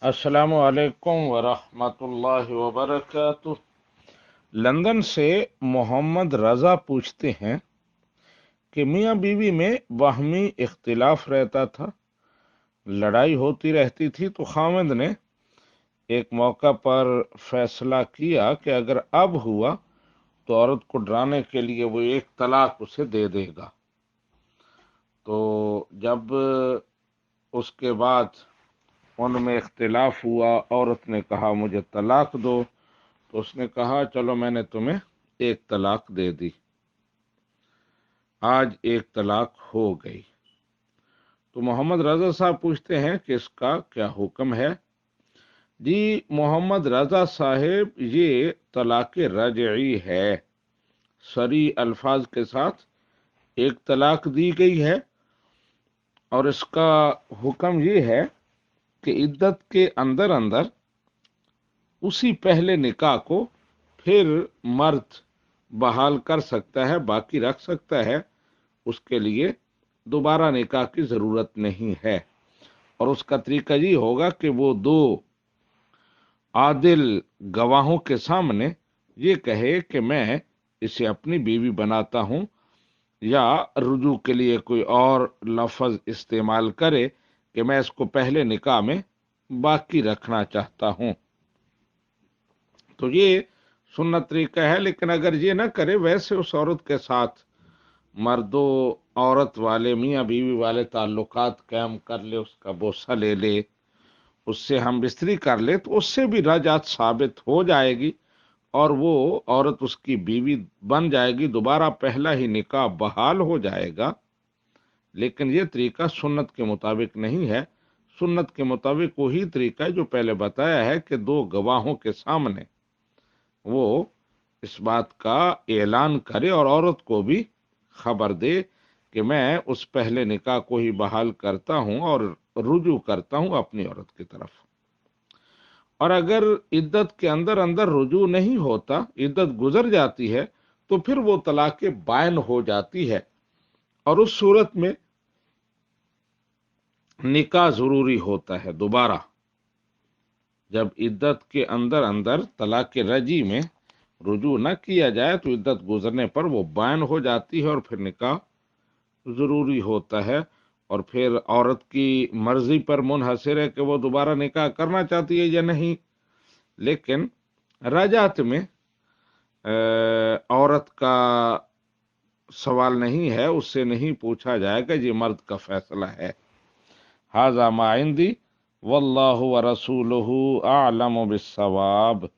अस्सलामु अलैकुम वरहमतुल्लाहि वबरकातुह। लंदन से मोहम्मद रजा पूछते हैं कि मियाँ बीवी में बाहमी इख्तिलाफ रहता था, लड़ाई होती रहती थी, तो खामिद ने एक मौका पर फैसला किया कि अगर अब हुआ तो औरत को डराने के लिए वो एक तलाक उसे दे देगा। तो जब उसके बाद उनमें इख्तिलाफ हुआ, औरत ने कहा मुझे तलाक दो, तो उसने कहा चलो मैंने तुम्हें एक तलाक दे दी। आज एक तलाक हो गई। तो मोहम्मद रजा साहब पूछते हैं कि इसका क्या हुक्म है। जी मोहम्मद रजा साहब, ये तलाक रजई है, सरी अल्फाज के साथ एक तलाक दी गई है। और इसका हुक्म ये है कि इद्दत के अंदर अंदर उसी पहले निकाह को फिर मर्द बहाल कर सकता है, बाकी रख सकता है। उसके लिए दोबारा निकाह की जरूरत नहीं है। और उसका तरीका ये होगा कि वो दो आदिल गवाहों के सामने ये कहे कि मैं इसे अपनी बीवी बनाता हूं, या रुजू के लिए कोई और लफ्ज इस्तेमाल करे कि मैं इसको पहले निकाह में बाकी रखना चाहता हूं। तो ये सुन्नत तरीका है। लेकिन अगर ये ना करे, वैसे उस औरत के साथ मर्दो औरत वाले मियाँ बीवी वाले ताल्लुकात कायम कर ले, उसका बोसा ले ले, उससे हम बिस्तरी कर ले, तो उससे भी रजात साबित हो जाएगी और वो औरत उसकी बीवी बन जाएगी, दोबारा पहला ही निकाह बहाल हो जाएगा। लेकिन ये तरीका सुन्नत के मुताबिक नहीं है। सुन्नत के मुताबिक वही तरीका है जो पहले बताया है कि दो गवाहों के सामने वो इस बात का ऐलान करे और औरत को भी खबर दे कि मैं उस पहले निकाह को ही बहाल करता हूं और रुजू करता हूं अपनी औरत की तरफ। और अगर इद्दत के अंदर अंदर रुजू नहीं होता, इद्दत गुजर जाती है, तो फिर वो तलाक बायन हो जाती है। और उस सूरत में निकाह जरूरी होता है दोबारा। जब इद्दत के अंदर अंदर तलाक रजी में रुजू न किया जाए तो इद्दत गुजरने पर वो बायन हो जाती है और फिर निकाह जरूरी होता है। और फिर औरत की मर्जी पर मुनहसर है कि वो दोबारा निकाह करना चाहती है या नहीं। लेकिन रजात में औरत का सवाल नहीं है, उससे नहीं पूछा जाएगा, ये मर्द का फैसला है। हाजा मा इंदी वल्लाहु व रसूलुहु आलमु बिस्सवाब।